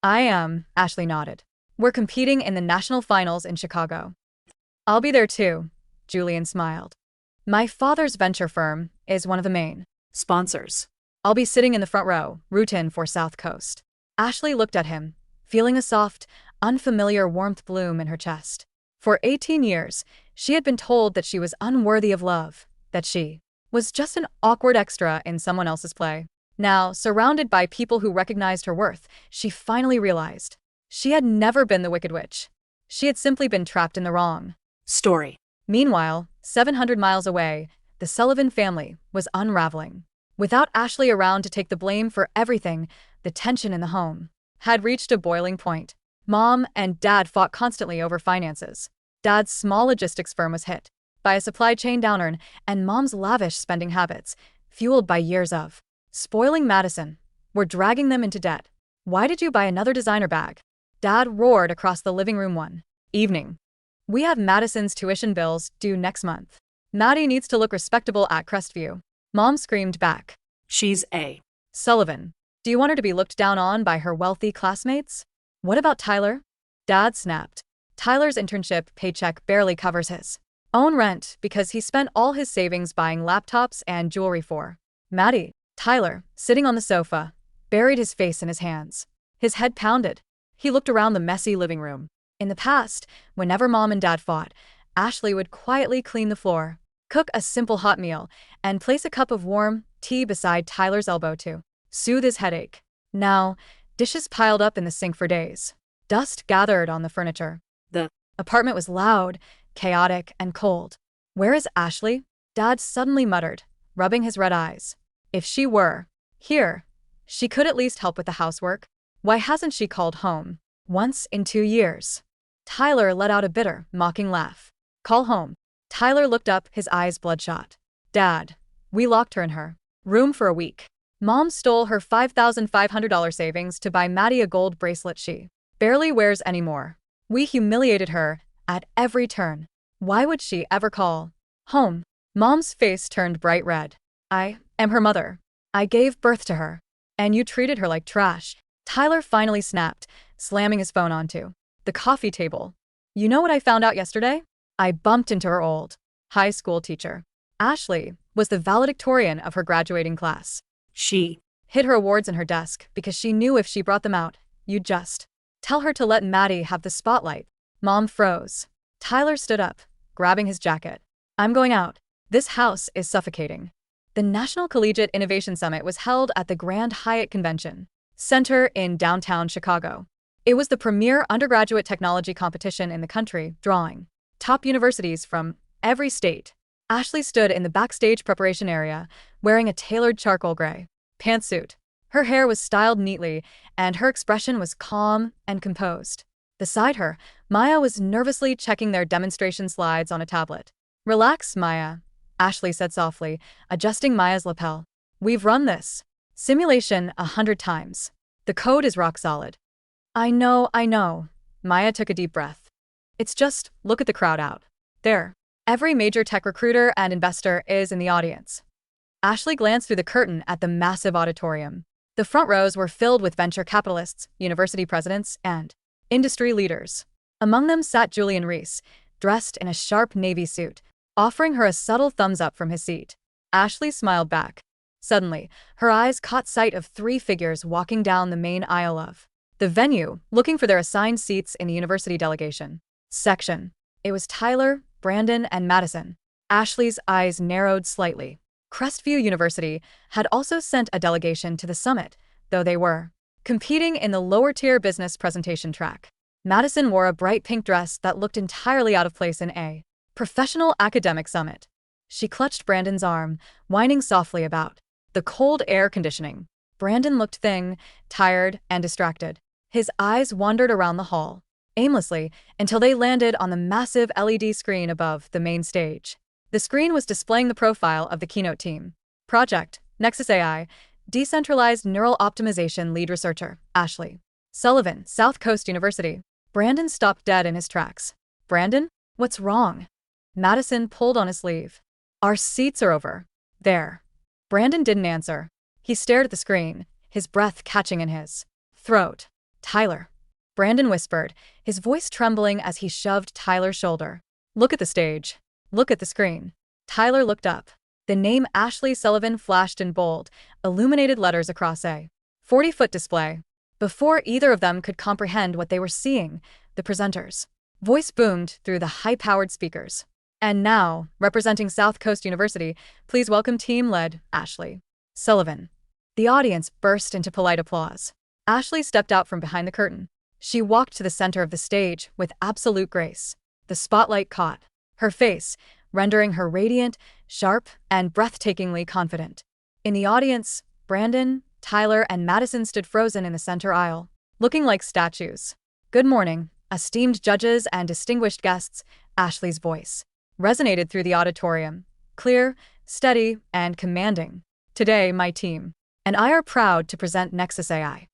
"I am," Ashley nodded. "We're competing in the national finals in Chicago." "I'll be there too," Julian smiled. "My father's venture firm is one of the main Sponsors. I'll be sitting in the front row, rootin' for South Coast." Ashley looked at him, feeling a soft, unfamiliar warmth bloom in her chest. For 18 years, she had been told that she was unworthy of love, that she was just an awkward extra in someone else's play. Now, surrounded by people who recognized her worth, she finally realized she had never been the Wicked Witch. She had simply been trapped in the wrong Story. Meanwhile, 700 miles away, the Sullivan family was unraveling. Without Ashley around to take the blame for everything, the tension in the home had reached a boiling point. Mom and Dad fought constantly over finances. Dad's small logistics firm was hit by a supply chain downturn, and Mom's lavish spending habits, fueled by years of spoiling Maddison, were dragging them into debt. "Why did you buy another designer bag?" Dad roared across the living room one evening. "We have Maddison's tuition bills due next month. Maddie needs to look respectable at Crestview." Mom screamed back. She's a "Sullivan. Do you want her to be looked down on by her wealthy classmates?" "What about Tyler?" Dad snapped. "Tyler's internship paycheck barely covers his own rent because he spent all his savings buying laptops and jewelry for Maddie." Tyler, sitting on the sofa, buried his face in his hands. His head pounded. He looked around the messy living room. In the past, whenever Mom and Dad fought, Ashley would quietly clean the floor, cook a simple hot meal, and place a cup of warm tea beside Tyler's elbow to soothe his headache. Now, dishes piled up in the sink for days. Dust gathered on the furniture. The apartment was loud, chaotic, and cold. "Where is Ashley?" Dad suddenly muttered, rubbing his red eyes. If she were here, she could at least help with the housework. Why hasn't she called home once in 2 years? Tyler let out a bitter, mocking laugh. "Call home." Tyler looked up, his eyes bloodshot. "Dad, we locked her in her room for a week. Mom stole her $5,500 savings to buy Maddie a gold bracelet she barely wears anymore. We humiliated her at every turn. Why would she ever call home?" Mom's face turned bright red. "I am her mother. I gave birth to her. And you treated her like trash." Tyler finally snapped, slamming his phone onto the coffee table. "You know what I found out yesterday? I bumped into her old high school teacher. Ashley was the valedictorian of her graduating class. She hid her awards in her desk because she knew if she brought them out, you'd just tell her to let Maddie have the spotlight." Mom froze. Tyler stood up, grabbing his jacket. "I'm going out. This house is suffocating." The National Collegiate Innovation Summit was held at the Grand Hyatt Convention Center in downtown Chicago. It was the premier undergraduate technology competition in the country, drawing top universities from every state. Ashley stood in the backstage preparation area, wearing a tailored charcoal gray pantsuit. Her hair was styled neatly, and her expression was calm and composed. Beside her, Maya was nervously checking their demonstration slides on a tablet. "Relax, Maya," Ashley said softly, adjusting Maya's lapel. "We've run this simulation 100 times. The code is rock solid." I know. Maya took a deep breath. "It's just, look at the crowd out there. Every major tech recruiter and investor is in the audience." Ashley glanced through the curtain at the massive auditorium. The front rows were filled with venture capitalists, university presidents, and industry leaders. Among them sat Julian Reese, dressed in a sharp navy suit, offering her a subtle thumbs up from his seat. Ashley smiled back. Suddenly, her eyes caught sight of three figures walking down the main aisle of the venue, looking for their assigned seats in the university delegation section. It was Tyler, Brandon, and Maddison. Ashley's eyes narrowed slightly. Crestview University had also sent a delegation to the summit, though they were competing in the lower-tier business presentation track. Maddison wore a bright pink dress that looked entirely out of place in a professional academic summit. She clutched Brandon's arm, whining softly about the cold air conditioning. Brandon looked thin, tired, and distracted. His eyes wandered around the hall, aimlessly, until they landed on the massive LED screen above the main stage. The screen was displaying the profile of the keynote team. Project, Nexus AI, Decentralized Neural Optimization Lead Researcher, Ashley Sullivan, South Coast University. Brandon stopped dead in his tracks. "Brandon? What's wrong?" Maddison pulled on his sleeve. "Our seats are over there." Brandon didn't answer. He stared at the screen, his breath catching in his throat. "Tyler," Brandon whispered, his voice trembling as he shoved Tyler's shoulder. "Look at the stage. Look at the screen." Tyler looked up. The name Ashley Sullivan flashed in bold, illuminated letters across a 40-foot display. Before either of them could comprehend what they were seeing, the presenter's voice boomed through the high-powered speakers. "And now, representing South Coast University, please welcome team lead, Ashley Sullivan." The audience burst into polite applause. Ashley stepped out from behind the curtain. She walked to the center of the stage with absolute grace. The spotlight caught her face, rendering her radiant, sharp, and breathtakingly confident. In the audience, Brandon, Tyler, and Maddison stood frozen in the center aisle, looking like statues. "Good morning, esteemed judges and distinguished guests," Ashley's voice resonated through the auditorium, clear, steady, and commanding. "Today, my team and I are proud to present Nexus AI."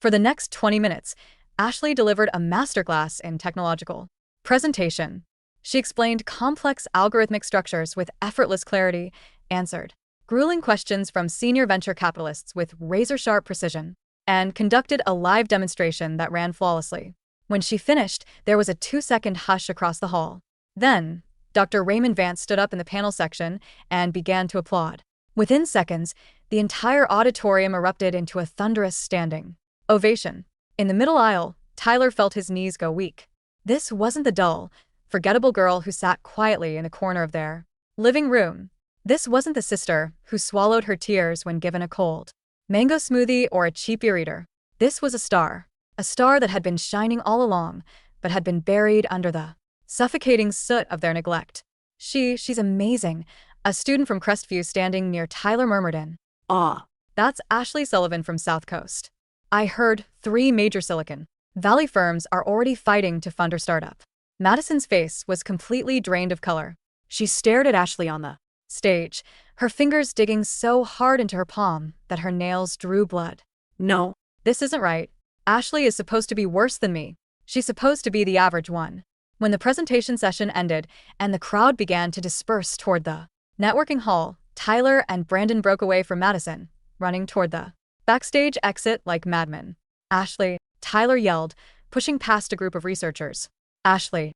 For the next 20 minutes, Ashley delivered a masterclass in technological presentation. She explained complex algorithmic structures with effortless clarity, answered grueling questions from senior venture capitalists with razor-sharp precision, and conducted a live demonstration that ran flawlessly. When she finished, there was a 2-second hush across the hall. Then, Dr. Raymond Vance stood up in the panel section and began to applaud. Within seconds, the entire auditorium erupted into a thunderous standing ovation. In the middle aisle, Tyler felt his knees go weak. This wasn't the dull, forgettable girl who sat quietly in the corner of their living room. This wasn't the sister who swallowed her tears when given a cold mango smoothie or a cheap e-reader. This was a star that had been shining all along, but had been buried under the suffocating soot of their neglect. She's amazing," a student from Crestview standing near Tyler murmured in awe. "That's Ashley Sullivan from South Coast. I heard 3 major Silicon Valley firms are already fighting to fund her startup." Maddison's face was completely drained of color. She stared at Ashley on the stage, her fingers digging so hard into her palm that her nails drew blood. "No, this isn't right. Ashley is supposed to be worse than me. She's supposed to be the average one." When the presentation session ended and the crowd began to disperse toward the networking hall, Tyler and Brandon broke away from Maddison, running toward the backstage exit like madmen. "Ashley," Tyler yelled, pushing past a group of researchers. Ashley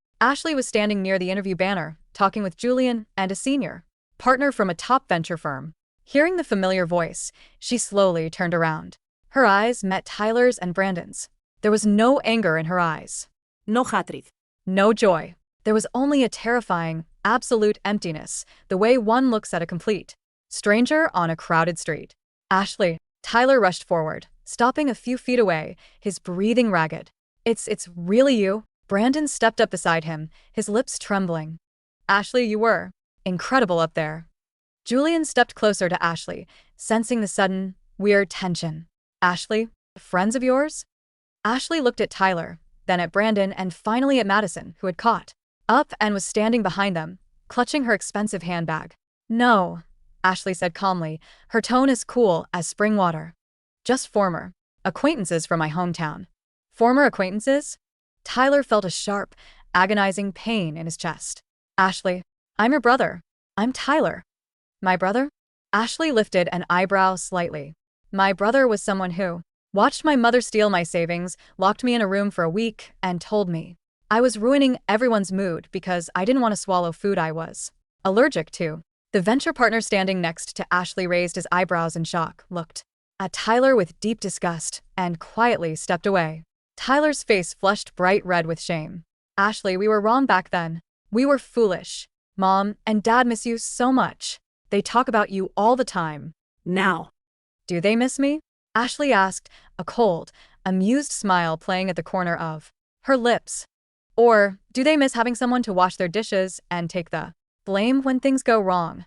was standing near the interview banner, talking with Julian and a senior partner from a top venture firm. Hearing the familiar voice, she slowly turned around. Her eyes met Tyler's and Brandon's. There was no anger in her eyes. No hatred. No joy. There was only a terrifying, absolute emptiness, the way one looks at a complete stranger on a crowded street. "Ashley," Tyler rushed forward, stopping a few feet away, his breathing ragged. It's really you?" Brandon stepped up beside him, his lips trembling. "Ashley, you were incredible up there." Julian stepped closer to Ashley, sensing the sudden, weird tension. Ashley, friends of yours? Ashley looked at Tyler, then at Brandon, and finally at Maddison, who had caught up and was standing behind them, clutching her expensive handbag. No, Ashley said calmly, her tone as cool as spring water. Just former acquaintances from my hometown. Former acquaintances? Tyler felt a sharp, agonizing pain in his chest. Ashley, I'm your brother. I'm Tyler. My brother? Ashley lifted an eyebrow slightly. My brother was someone who watched my mother steal my savings, locked me in a room for a week, and told me I was ruining everyone's mood because I didn't want to swallow food I was allergic to. The venture partner standing next to Ashley raised his eyebrows in shock, looked at Tyler with deep disgust, and quietly stepped away. Tyler's face flushed bright red with shame. Ashley, we were wrong back then. We were foolish. Mom and Dad miss you so much. They talk about you all the time. Now. Do they miss me? Ashley asked, a cold, amused smile playing at the corner of her lips. Or do they miss having someone to wash their dishes and take the blame when things go wrong?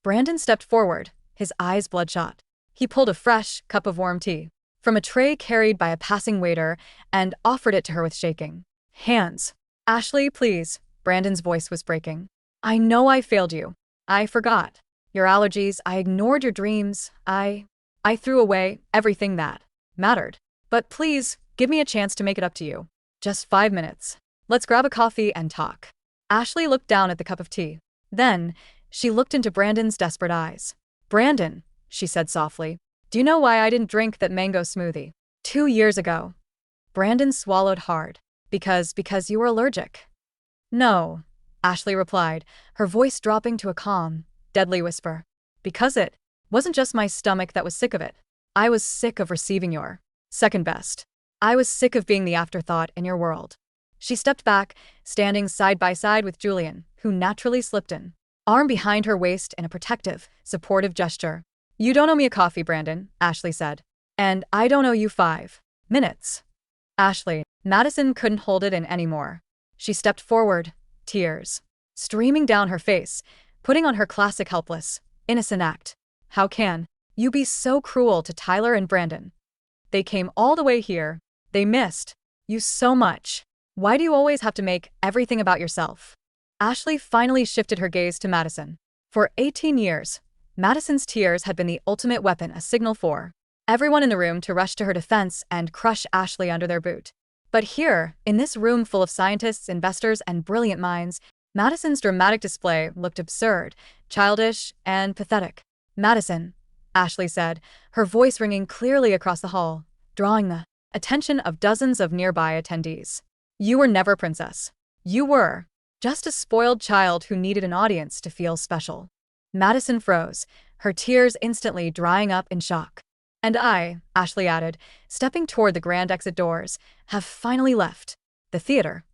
Brandon stepped forward, his eyes bloodshot. He pulled a fresh cup of warm tea from a tray carried by a passing waiter and offered it to her with shaking hands. Ashley, please. Brandon's voice was breaking. I know I failed you. I forgot your allergies. I ignored your dreams. I threw away everything that mattered. But please, give me a chance to make it up to you. Just 5 minutes. Let's grab a coffee and talk. Ashley looked down at the cup of tea. Then, she looked into Brandon's desperate eyes. Brandon, she said softly, do you know why I didn't drink that mango smoothie 2 years ago? Brandon swallowed hard. Because you were allergic. No, Ashley replied, her voice dropping to a calm, deadly whisper. Because it wasn't just my stomach that was sick of it. I was sick of receiving your second best. I was sick of being the afterthought in your world. She stepped back, standing side by side with Julian, who naturally slipped an arm behind her waist in a protective, supportive gesture. You don't owe me a coffee, Brandon, Ashley said. And I don't owe you 5 minutes. Ashley, Maddison couldn't hold it in anymore. She stepped forward, tears streaming down her face, putting on her classic helpless, innocent act. How can you be so cruel to Tyler and Brandon? They came all the way here. They missed you so much. Why do you always have to make everything about yourself? Ashley finally shifted her gaze to Maddison. For 18 years, Maddison's tears had been the ultimate weapon, a signal for everyone in the room to rush to her defense and crush Ashley under their boot. But here, in this room full of scientists, investors, and brilliant minds, Maddison's dramatic display looked absurd, childish, and pathetic. Maddison, Ashley said, her voice ringing clearly across the hall, drawing the attention of dozens of nearby attendees. You were never princess. You were just a spoiled child who needed an audience to feel special. Maddison froze, her tears instantly drying up in shock. And I, Ashley added, stepping toward the grand exit doors, have finally left the theater.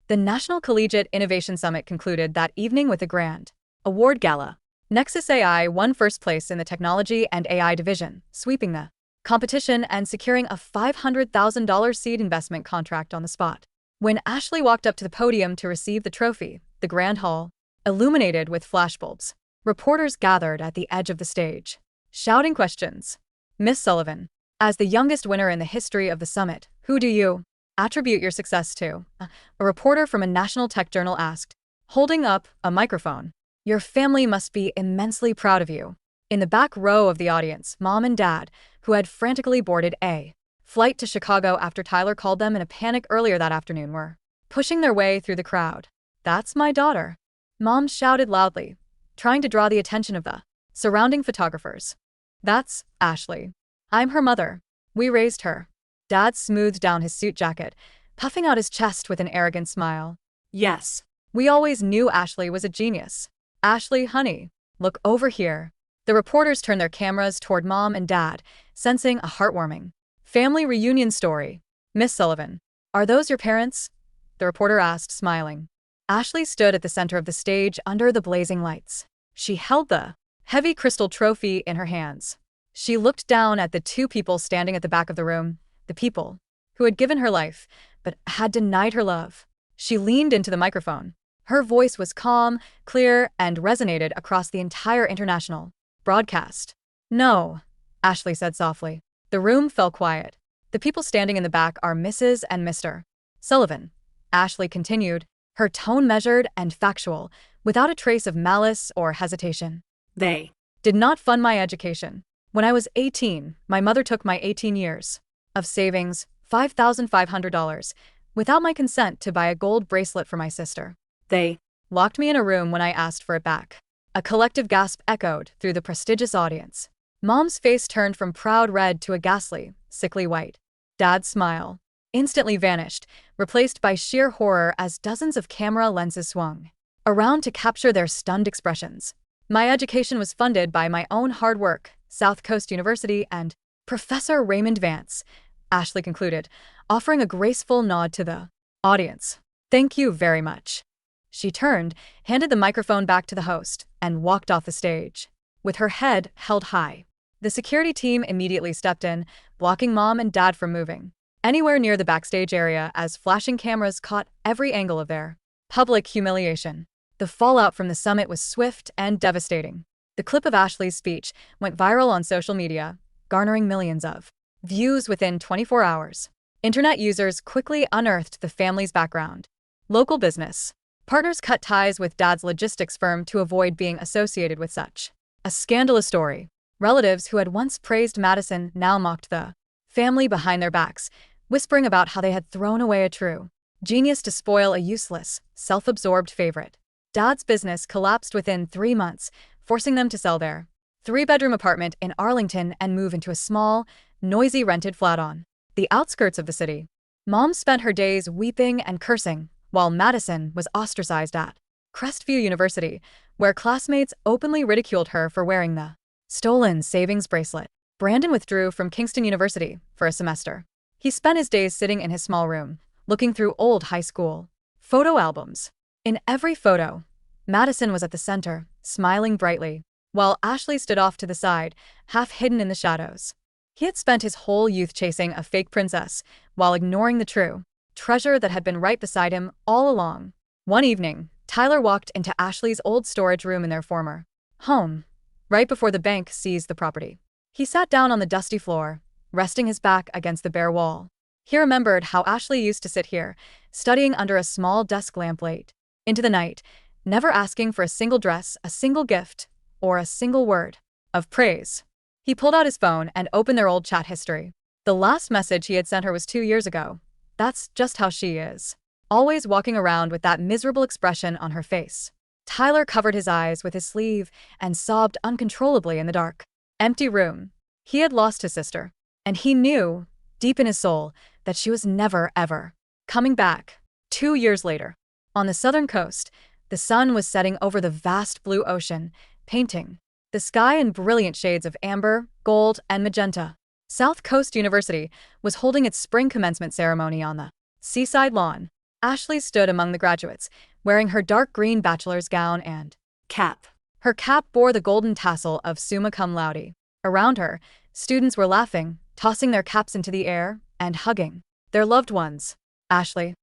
The National Collegiate Innovation Summit concluded that evening with a grand award gala. Nexus AI won first place in the Technology and AI division, sweeping the competition and securing a $500,000 seed investment contract on the spot. When Ashley walked up to the podium to receive the trophy, the grand hall illuminated with flashbulbs. Reporters gathered at the edge of the stage, shouting questions. Miss Sullivan, as the youngest winner in the history of the summit, who do you attribute your success to? A reporter from a national tech journal asked, holding up a microphone. Your family must be immensely proud of you. In the back row of the audience, Mom and Dad, who had frantically boarded a flight to Chicago after Tyler called them in a panic earlier that afternoon, were pushing their way through the crowd. That's my daughter, Mom shouted loudly, trying to draw the attention of the surrounding photographers. That's Ashley. I'm her mother. We raised her. Dad smoothed down his suit jacket, puffing out his chest with an arrogant smile. Yes. We always knew Ashley was a genius. Ashley, honey, look over here. The reporters turned their cameras toward Mom and Dad, sensing a heartwarming family reunion story. Miss Sullivan, are those your parents? The reporter asked, smiling. Ashley stood at the center of the stage under the blazing lights. She held the heavy crystal trophy in her hands. She looked down at the 2 people standing at the back of the room, the people who had given her life, but had denied her love. She leaned into the microphone. Her voice was calm, clear, and resonated across the entire international broadcast. No, Ashley said softly. The room fell quiet. The people standing in the back are Mrs. and Mr. Sullivan, Ashley continued, her tone measured and factual, without a trace of malice or hesitation. They Did not fund my education. When I was 18, my mother took my 18 years of savings, $5,500, without my consent to buy a gold bracelet for my sister. They Locked me in a room when I asked for it back. A collective gasp echoed through the prestigious audience. Mom's face turned from proud red to a ghastly, sickly white. Dad's smile instantly vanished, replaced by sheer horror as dozens of camera lenses swung around to capture their stunned expressions. My education was funded by my own hard work, South Coast University, and Professor Raymond Vance, Ashley concluded, offering a graceful nod to the audience. Thank you very much. She turned, handed the microphone back to the host, and walked off the stage, with her head held high. The security team immediately stepped in, blocking Mom and Dad from moving anywhere near the backstage area as flashing cameras caught every angle of their public humiliation. The fallout from the summit was swift and devastating. The clip of Ashley's speech went viral on social media, garnering millions of views within 24 hours. Internet users quickly unearthed the family's background. Local business partners cut ties with Dad's logistics firm to avoid being associated with such a scandalous story. Relatives who had once praised Maddison now mocked the family behind their backs, whispering about how they had thrown away a true genius to spoil a useless, self-absorbed favorite. Dad's business collapsed within 3 months, forcing them to sell their 3-bedroom apartment in Arlington and move into a small, noisy rented flat on the outskirts of the city. Mom spent her days weeping and cursing, while Maddison was ostracized at Crestview University, where classmates openly ridiculed her for wearing the stolen savings bracelet. Brandon withdrew from Kingston University for a semester. He spent his days sitting in his small room, looking through old high school photo albums. In every photo, Maddison was at the center, smiling brightly, while Ashley stood off to the side, half hidden in the shadows. He had spent his whole youth chasing a fake princess, while ignoring the true treasure that had been right beside him all along. One evening, Tyler walked into Ashley's old storage room in their former home, right before the bank seized the property. He sat down on the dusty floor, resting his back against the bare wall. He remembered how Ashley used to sit here, studying under a small desk lamp late into the night, never asking for a single dress, a single gift, or a single word of praise. He pulled out his phone and opened their old chat history. The last message he had sent her was 2 years ago. That's just how she is. Always walking around with that miserable expression on her face. Tyler covered his eyes with his sleeve and sobbed uncontrollably in the dark, empty room. He had lost his sister, and he knew, deep in his soul, that she was never, ever coming back. 2 years later, on the southern coast, the sun was setting over the vast blue ocean, painting the sky in brilliant shades of amber, gold, and magenta. South Coast University was holding its spring commencement ceremony on the seaside lawn. Ashley stood among the graduates, wearing her dark green bachelor's gown and cap. Her cap bore the golden tassel of summa cum laude. Around her, students were laughing, tossing their caps into the air, and hugging their loved ones. Ashley.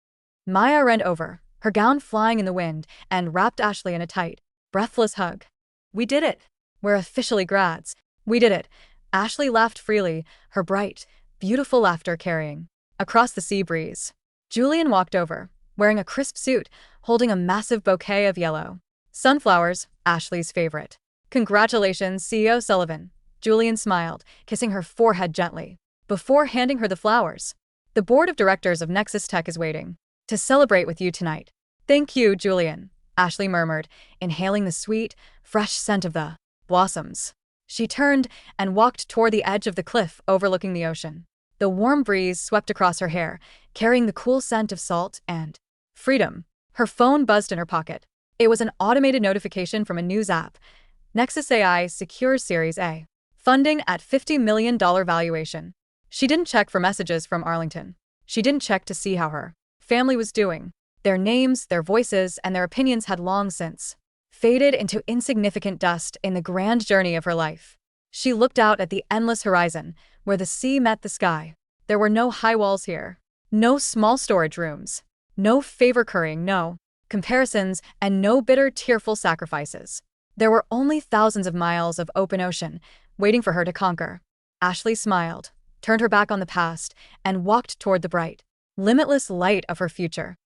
Maya ran over, her gown flying in the wind, and wrapped Ashley in a tight, breathless hug. We did it. We're officially grads. We did it. Ashley laughed freely, her bright, beautiful laughter carrying across the sea breeze. Julian walked over, wearing a crisp suit, holding a massive bouquet of yellow sunflowers, Ashley's favorite. Congratulations, CEO Sullivan. Julian smiled, kissing her forehead gently, before handing her the flowers. The board of directors of Nexus Tech is waiting to celebrate with you tonight. Thank you, Julian, Ashley murmured, inhaling the sweet, fresh scent of the blossoms. She turned and walked toward the edge of the cliff overlooking the ocean. The warm breeze swept across her hair, carrying the cool scent of salt and freedom. Her phone buzzed in her pocket. It was an automated notification from a news app. Nexus AI secures Series A funding at $50 million valuation. She didn't check for messages from Arlington. She didn't check to see how her family was doing. Their names, their voices, and their opinions had long since faded into insignificant dust in the grand journey of her life. She looked out at the endless horizon, where the sea met the sky. There were no high walls here, no small storage rooms, no favor currying, no comparisons, and no bitter, tearful sacrifices. There were only thousands of miles of open ocean, waiting for her to conquer. Ashley smiled, turned her back on the past, and walked toward the bright, limitless light of her future.